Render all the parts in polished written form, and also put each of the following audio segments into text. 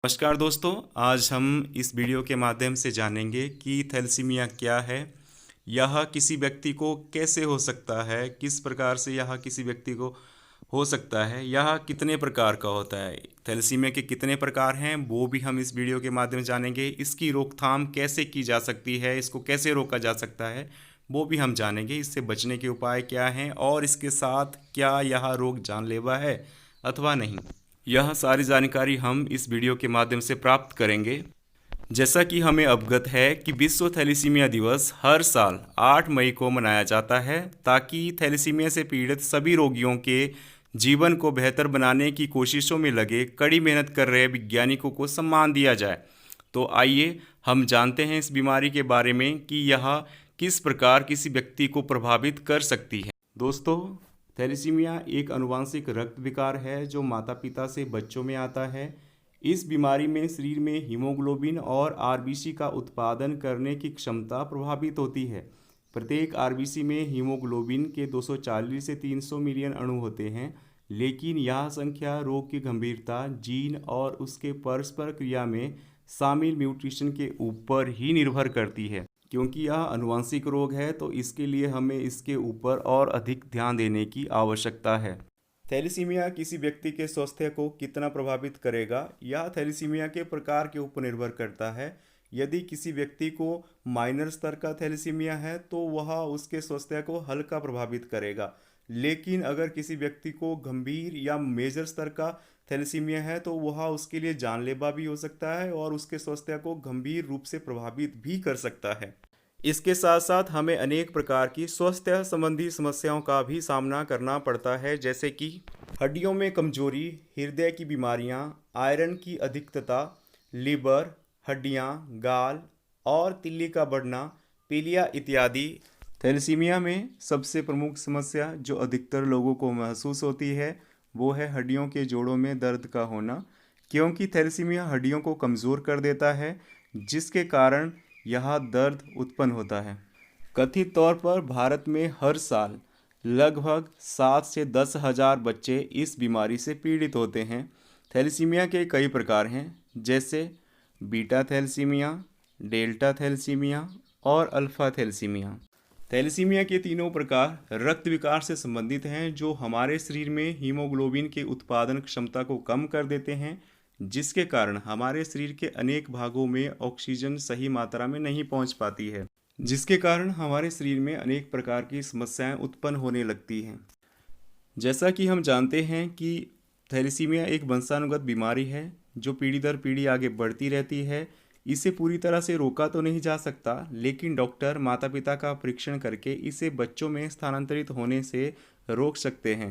नमस्कार दोस्तों, आज हम इस वीडियो के माध्यम से जानेंगे कि थैलेसीमिया क्या है, यह किसी व्यक्ति को कैसे हो सकता है, किस प्रकार से यह किसी व्यक्ति को हो सकता है, यह कितने प्रकार का होता है, थैलेसीमिया के कितने प्रकार हैं वो भी हम इस वीडियो के माध्यम से जानेंगे। इसकी रोकथाम कैसे की जा सकती है, इसको कैसे रोका जा सकता है वो भी हम जानेंगे। इससे बचने के उपाय क्या हैं और इसके साथ क्या यह रोग जानलेवा है अथवा नहीं, यह सारी जानकारी हम इस वीडियो के माध्यम से प्राप्त करेंगे। जैसा कि हमें अवगत है कि विश्व थैलेसीमिया दिवस हर साल 8 मई को मनाया जाता है ताकि थैलेसीमिया से पीड़ित सभी रोगियों के जीवन को बेहतर बनाने की कोशिशों में लगे कड़ी मेहनत कर रहे वैज्ञानिकों को सम्मान दिया जाए। तो आइए हम जानते हैं इस बीमारी के बारे में कि यह किस प्रकार किसी व्यक्ति को प्रभावित कर सकती है। दोस्तों, थैलेसीमिया एक आनुवंशिक रक्त विकार है जो माता पिता से बच्चों में आता है। इस बीमारी में शरीर में हीमोग्लोबिन और आरबीसी का उत्पादन करने की क्षमता प्रभावित होती है। प्रत्येक आरबीसी में हीमोग्लोबिन के 240 से 300 मिलियन अणु होते हैं, लेकिन यह संख्या रोग की गंभीरता, जीन और उसके परस्पर क्रिया में शामिल म्यूटेशन के ऊपर ही निर्भर करती है। क्योंकि यह आनुवंशिक रोग है तो इसके लिए हमें इसके ऊपर और अधिक ध्यान देने की आवश्यकता है। थैलेसीमिया किसी व्यक्ति के स्वास्थ्य को कितना प्रभावित करेगा, यह थैलेसीमिया के प्रकार के ऊपर निर्भर करता है। यदि किसी व्यक्ति को माइनर स्तर का थैलेसीमिया है तो वह उसके स्वास्थ्य को हल्का प्रभावित करेगा, लेकिन अगर किसी व्यक्ति को गंभीर या मेजर स्तर का थैलेसीमिया है तो वह उसके लिए जानलेवा भी हो सकता है और उसके स्वास्थ्य को गंभीर रूप से प्रभावित भी कर सकता है। इसके साथ साथ हमें अनेक प्रकार की स्वास्थ्य संबंधी समस्याओं का भी सामना करना पड़ता है, जैसे कि हड्डियों में कमजोरी, हृदय की बीमारियां, आयरन की अधिकता, लीवर, हड्डियां, गाल और तिल्ली का बढ़ना, पीलिया इत्यादि। थैलेसीमिया में सबसे प्रमुख समस्या जो अधिकतर लोगों को महसूस होती है वो है हड्डियों के जोड़ों में दर्द का होना, क्योंकि थैलेसीमिया हड्डियों को कमज़ोर कर देता है जिसके कारण यह दर्द उत्पन्न होता है। कथित तौर पर भारत में हर साल लगभग 7 से 10 हज़ार बच्चे इस बीमारी से पीड़ित होते हैं। थैलेसीमिया के कई प्रकार हैं, जैसे बीटा थैलेसीमिया, डेल्टा थैलेसीमिया और अल्फा थैलेसीमिया। थैलेसीमिया के तीनों प्रकार रक्त विकार से संबंधित हैं जो हमारे शरीर में हीमोग्लोबिन के उत्पादन क्षमता को कम कर देते हैं, जिसके कारण हमारे शरीर के अनेक भागों में ऑक्सीजन सही मात्रा में नहीं पहुंच पाती है, जिसके कारण हमारे शरीर में अनेक प्रकार की समस्याएं उत्पन्न होने लगती हैं। जैसा कि हम जानते हैं कि थैलेसीमिया एक वंशानुगत बीमारी है जो पीढ़ी दर पीढ़ी आगे बढ़ती रहती है। इसे पूरी तरह से रोका तो नहीं जा सकता, लेकिन डॉक्टर माता पिता का परीक्षण करके इसे बच्चों में स्थानांतरित होने से रोक सकते हैं,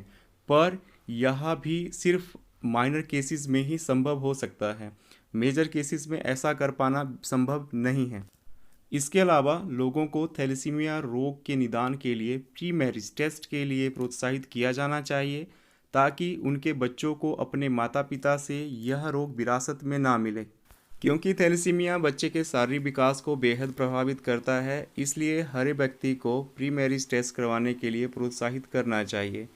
पर यह भी सिर्फ माइनर केसेस में ही संभव हो सकता है। मेजर केसेस में ऐसा कर पाना संभव नहीं है। इसके अलावा लोगों को थैलेसीमिया रोग के निदान के लिए प्री मैरिज टेस्ट के लिए प्रोत्साहित किया जाना चाहिए ताकि उनके बच्चों को अपने माता पिता से यह रोग विरासत में ना मिले। क्योंकि थैलेसीमिया बच्चे के शारीरिक विकास को बेहद प्रभावित करता है, इसलिए हर व्यक्ति को प्री मैरिज टेस्ट करवाने के लिए प्रोत्साहित करना चाहिए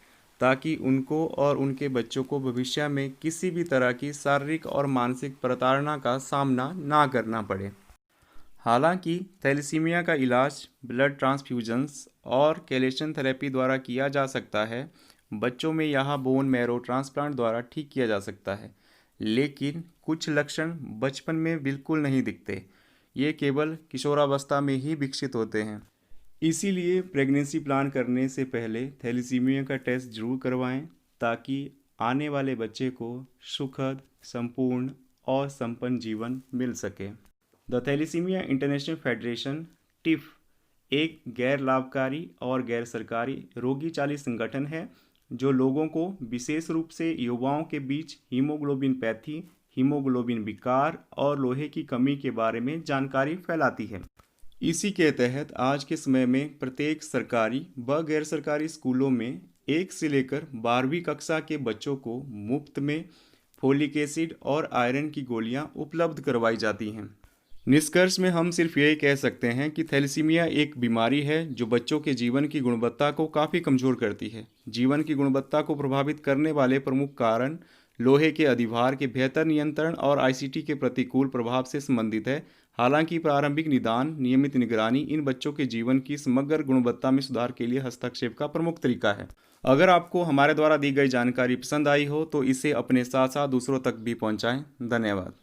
ताकि उनको और उनके बच्चों को भविष्य में किसी भी तरह की शारीरिक और मानसिक प्रताड़ना का सामना ना करना पड़े। हालांकि थैलेसीमिया का इलाज ब्लड ट्रांसफ्यूजन्स और कैल्शियम थेरेपी द्वारा किया जा सकता है। बच्चों में यह बोन मैरो ट्रांसप्लांट द्वारा ठीक किया जा सकता है, लेकिन कुछ लक्षण बचपन में बिल्कुल नहीं दिखते, ये केवल किशोरावस्था में ही विकसित होते हैं। इसीलिए प्रेगनेंसी प्लान करने से पहले थैलेसीमिया का टेस्ट जरूर करवाएं ताकि आने वाले बच्चे को सुखद, संपूर्ण और संपन्न जीवन मिल सके। The thalassemia international federation TIF एक गैर लाभकारी और गैर सरकारी रोगी चालित संगठन है जो लोगों को, विशेष रूप से युवाओं के बीच हीमोग्लोबिन पैथी, हीमोग्लोबिन विकार और लोहे की कमी के बारे में जानकारी फैलाती है। इसी के तहत आज के समय में प्रत्येक सरकारी व गैर सरकारी स्कूलों में 1 से लेकर 12वीं कक्षा के बच्चों को मुफ्त में फोलिक एसिड और आयरन की गोलियां उपलब्ध करवाई जाती हैं। निष्कर्ष में हम सिर्फ यही कह सकते हैं कि थैलेसीमिया एक बीमारी है जो बच्चों के जीवन की गुणवत्ता को काफ़ी कमज़ोर करती है। जीवन की गुणवत्ता को प्रभावित करने वाले प्रमुख कारण लोहे के अधिभार के बेहतर नियंत्रण और आईसीटी के प्रतिकूल प्रभाव से संबंधित है। हालांकि प्रारंभिक निदान, नियमित निगरानी इन बच्चों के जीवन की समग्र गुणवत्ता में सुधार के लिए हस्तक्षेप का प्रमुख तरीका है। अगर आपको हमारे द्वारा दी गई जानकारी पसंद आई हो तो इसे अपने साथ साथ दूसरों तक भी पहुंचाएं। धन्यवाद।